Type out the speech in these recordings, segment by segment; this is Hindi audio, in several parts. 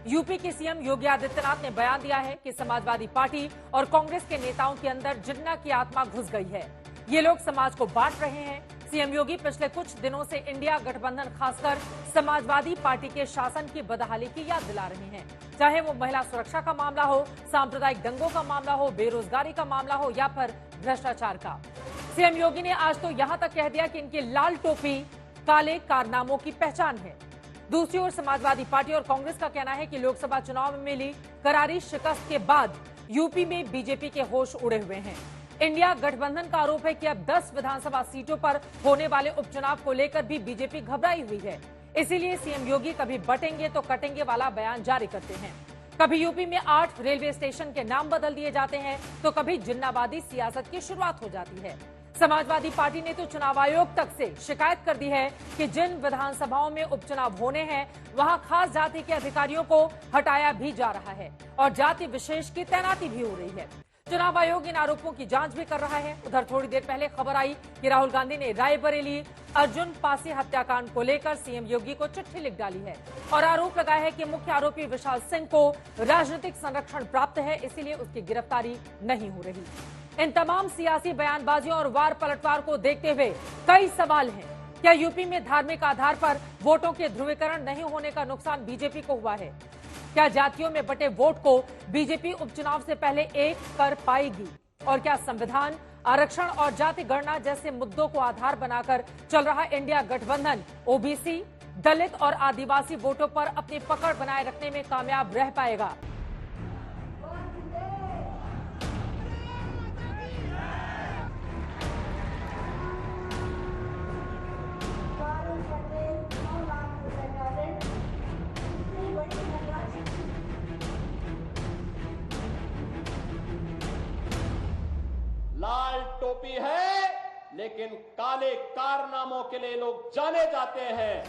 यूपी के सीएम योगी आदित्यनाथ ने बयान दिया है कि समाजवादी पार्टी और कांग्रेस के नेताओं के अंदर जिन्ना की आत्मा घुस गई है। ये लोग समाज को बांट रहे हैं। सीएम योगी पिछले कुछ दिनों से इंडिया गठबंधन खासकर समाजवादी पार्टी के शासन की बदहाली की याद दिला रहे हैं। चाहे वो महिला सुरक्षा का मामला हो, सांप्रदायिक दंगों का मामला हो, बेरोजगारी का मामला हो या फिर भ्रष्टाचार का। सीएम योगी ने आज तो यहां तक कह दिया कि इनकी लाल टोपी काले कारनामों की पहचान है। दूसरी ओर समाजवादी पार्टी और कांग्रेस का कहना है कि लोकसभा चुनाव में मिली करारी शिकस्त के बाद यूपी में बीजेपी के होश उड़े हुए हैं। इंडिया गठबंधन का आरोप है कि अब 10 विधानसभा सीटों पर होने वाले उपचुनाव को लेकर भी बीजेपी घबराई हुई है। इसीलिए सीएम योगी कभी बटेंगे तो कटेंगे वाला बयान जारी करते हैं। कभी यूपी में 8 रेलवे स्टेशन के नाम बदल दिए जाते हैं तो कभी जिन्नावादी सियासत की शुरुआत हो जाती है। समाजवादी पार्टी ने तो चुनाव आयोग तक से शिकायत कर दी है कि जिन विधानसभाओं में उपचुनाव होने हैं वहां खास जाति के अधिकारियों को हटाया भी जा रहा है और जाति विशेष की तैनाती भी हो रही है। चुनाव आयोग इन आरोपों की जांच भी कर रहा है। उधर थोड़ी देर पहले खबर आई कि राहुल गांधी ने रायबरेली अर्जुन पासी हत्याकांड को लेकर सीएम योगी को चिट्ठी लिख डाली है और आरोप लगाया है कि मुख्य आरोपी विशाल सिंह को राजनीतिक संरक्षण प्राप्त है, इसीलिए उसकी गिरफ्तारी नहीं हो रही। इन तमाम सियासी बयानबाजियों और वार पलटवार को देखते हुए कई सवाल हैं। क्या यूपी में धार्मिक आधार पर वोटों के ध्रुवीकरण नहीं होने का नुकसान बीजेपी को हुआ है? क्या जातियों में बटे वोट को बीजेपी उपचुनाव से पहले एक कर पाएगी? और क्या संविधान, आरक्षण और जाति गणना जैसे मुद्दों को आधार बनाकर चल रहा इंडिया गठबंधन ओबीसी, दलित और आदिवासी वोटों पर अपनी पकड़ बनाए रखने में कामयाब रह पाएगा? लाल टोपी है लेकिन काले कारनामों के लिए लोग जाने जाते हैं।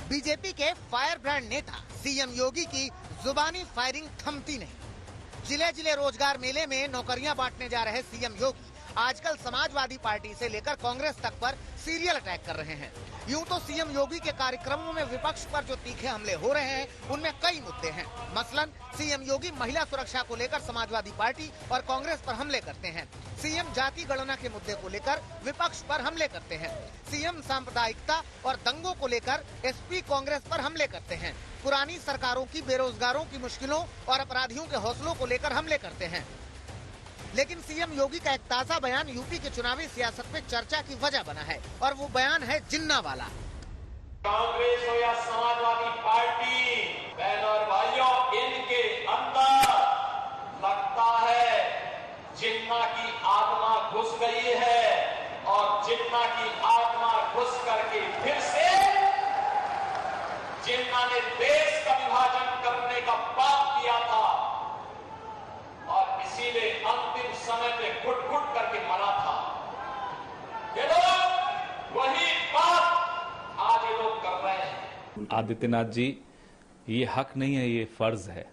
बीजेपी के फायर ब्रांड नेता सीएम योगी की जुबानी फायरिंग थमती नहीं। जिले जिले रोजगार मेले में नौकरियां बांटने जा रहे सीएम योगी आजकल समाजवादी पार्टी से लेकर कांग्रेस तक पर सीरियल अटैक कर रहे हैं। यूं तो सीएम योगी के कार्यक्रमों में विपक्ष पर जो तीखे हमले हो रहे हैं उनमें कई मुद्दे हैं। मसलन सीएम योगी महिला सुरक्षा को लेकर समाजवादी पार्टी और कांग्रेस पर हमले करते हैं। सीएम जाति गणना के मुद्दे को लेकर विपक्ष पर हमले करते हैं। सीएम सांप्रदायिकता और दंगों को लेकर एसपी कांग्रेस पर हमले करते हैं। पुरानी सरकारों की बेरोजगारों की मुश्किलों और अपराधियों के हौसलों को लेकर हमले करते हैं। लेकिन सीएम योगी का एक ताजा बयान यूपी के चुनावी सियासत में चर्चा की वजह बना है और वो बयान है जिन्ना वाला। कांग्रेस हो या समाजवादी पार्टी, बहनों और भाइयों, इनके अंदर लगता है जिन्ना की आत्मा घुस गई है और जिन्ना की आत्मा घुस करके फिर से जिन्ना ने देश का विभाजन करने का पाप किया था और इसीलिए अंतिम समय पे घुट-घुट करके मरा था। ये लोग वही बात आज ये लोग कर रहे हैं। आदित्यनाथ जी, ये हक नहीं है, ये फर्ज है,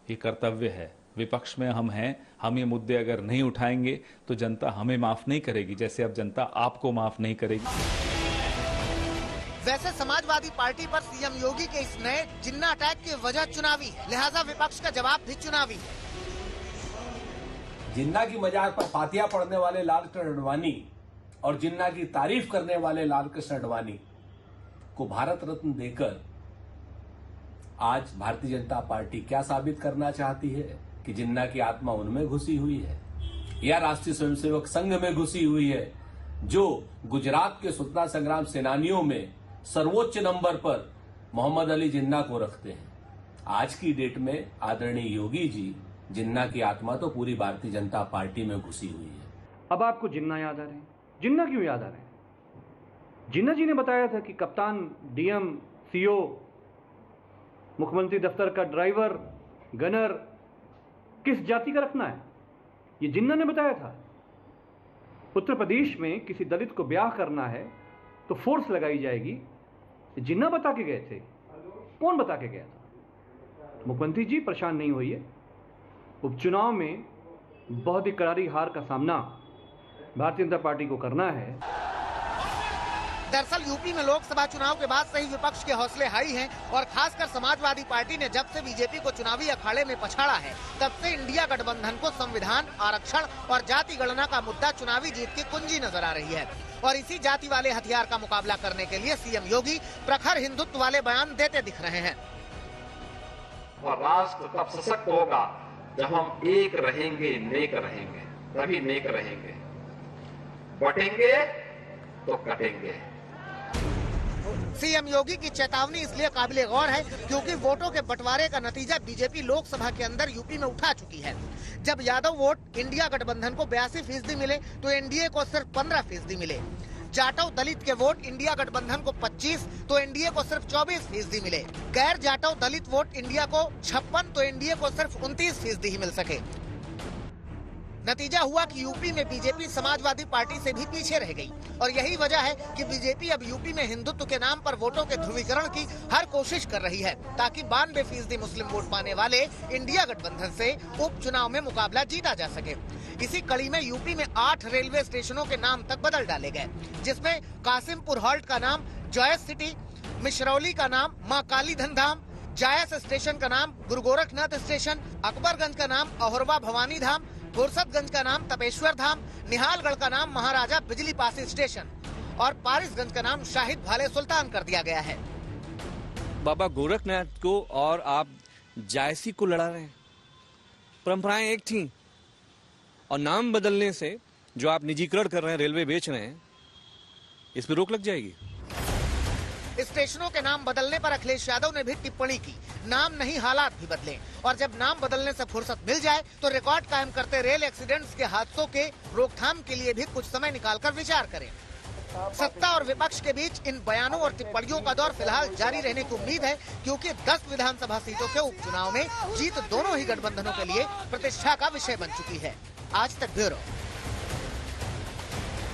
ये कर्तव्य है। विपक्ष में हम हैं, हम ये मुद्दे अगर नहीं उठाएंगे तो जनता हमें माफ नहीं करेगी, जैसे अब जनता आपको माफ नहीं करेगी। वैसे समाजवादी पार्टी पर सीएम योगी के इस नए जिन्ना अटैक की वजह चुनावी है, लिहाजा विपक्ष का जवाब भी चुनावी है। जिन्ना की मजाक पर पातिया पढ़ने वाले लालकृष्ण अडवाणी और जिन्ना की तारीफ करने वाले लालकृष्ण अडवाणी को भारत रत्न देकर आज भारतीय जनता पार्टी क्या साबित करना चाहती है कि जिन्ना की आत्मा उनमें घुसी हुई है या राष्ट्रीय स्वयंसेवक संघ में घुसी हुई है, जो गुजरात के स्वतंत्रता संग्राम सेनानियों में सर्वोच्च नंबर पर मोहम्मद अली जिन्ना को रखते हैं। आज की डेट में आदरणीय योगी जी, जिन्ना की आत्मा तो पूरी भारतीय जनता पार्टी में घुसी हुई है। अब आपको जिन्ना याद आ रहे हैं? जिन्ना क्यों याद आ रहे हैं? जिन्ना जी ने बताया था कि कप्तान, डीएम, सीओ, मुख्यमंत्री दफ्तर का ड्राइवर, गनर किस जाति का रखना है, ये जिन्ना ने बताया था। उत्तर प्रदेश में किसी दलित को ब्याह करना है तो फोर्स लगाई जाएगी, जिन्ना बता के गए थे। कौन बता के गया था? मुख्यमंत्री जी परेशान नहीं होइए, उपचुनाव में बहुत ही करारी हार का सामना भारतीय जनता पार्टी को करना है। दरअसल यूपी में लोकसभा चुनाव के बाद से ही विपक्ष के हौसले हाई हैं और खासकर समाजवादी पार्टी ने जब से बीजेपी को चुनावी अखाड़े में पछाड़ा है तब से इंडिया गठबंधन को संविधान, आरक्षण और जाति गणना का मुद्दा चुनावी जीत की कुंजी नजर आ रही है। और इसी जाति वाले हथियार का मुकाबला करने के लिए सीएम योगी प्रखर हिंदुत्व वाले बयान देते दिख रहे हैं। और राष्ट्र तब सशक्त होगा जब हम एक रहेंगे, नेक रहेंगे, तभी नेक रहेंगे। बटेंगे तो कटेंगे। सीएम योगी की चेतावनी इसलिए काबिले गौर है क्योंकि वोटों के बंटवारे का नतीजा बीजेपी लोकसभा के अंदर यूपी में उठा चुकी है। जब यादव वोट इंडिया गठबंधन को 82% मिले तो एनडीए को सिर्फ 15% मिले। जाटव दलित के वोट इंडिया गठबंधन को 25 तो एनडीए को सिर्फ 24% मिले। गैर जाटव दलित वोट इंडिया को 56 तो एनडीए को सिर्फ 29% ही मिल सके। नतीजा हुआ कि यूपी में बीजेपी समाजवादी पार्टी से भी पीछे रह गई और यही वजह है कि बीजेपी अब यूपी में हिंदुत्व के नाम पर वोटों के ध्रुवीकरण की हर कोशिश कर रही है ताकि 92% मुस्लिम वोट पाने वाले इंडिया गठबंधन से उपचुनाव में मुकाबला जीता जा सके। इसी कड़ी में यूपी में 8 रेलवे स्टेशनों के नाम तक बदल डाले गए, जिसमें कासिमपुर हॉल्ट का नाम जॉयस सिटी, मिश्रौली का नाम माँ कालीधन धाम, जायस स्टेशन का नाम गुरु गोरखनाथ स्टेशन, अकबरगंज का नाम अहोरवा भवानी धाम, फुर्सतगंज का नाम तपेश्वर धाम, निहालगढ़ का नाम महाराजा बिजली पासी स्टेशन और पारिसगंज का नाम शाहिद भाले सुल्तान कर दिया गया है। बाबा गोरखनाथ को और आप जायसी को लड़ा रहे हैं। परंपराएं एक थी और नाम बदलने से जो आप निजीकरण कर रहे हैं, रेलवे बेच रहे हैं, इस पर रोक लग जाएगी। स्टेशनों के नाम बदलने पर अखिलेश यादव ने भी टिप्पणी की, नाम नहीं हालात भी बदले और जब नाम बदलने से फुर्सत मिल जाए तो रिकॉर्ड कायम करते रेल एक्सीडेंट्स के हादसों के रोकथाम के लिए भी कुछ समय निकालकर विचार करें। सत्ता और विपक्ष के बीच इन बयानों और टिप्पणियों का दौर फिलहाल जारी रहने की उम्मीद है क्योंकि 10 विधानसभा सीटों के उपचुनाव में जीत दोनों ही गठबंधनों के लिए प्रतिष्ठा का विषय बन चुकी है। आज तक ब्यूरो।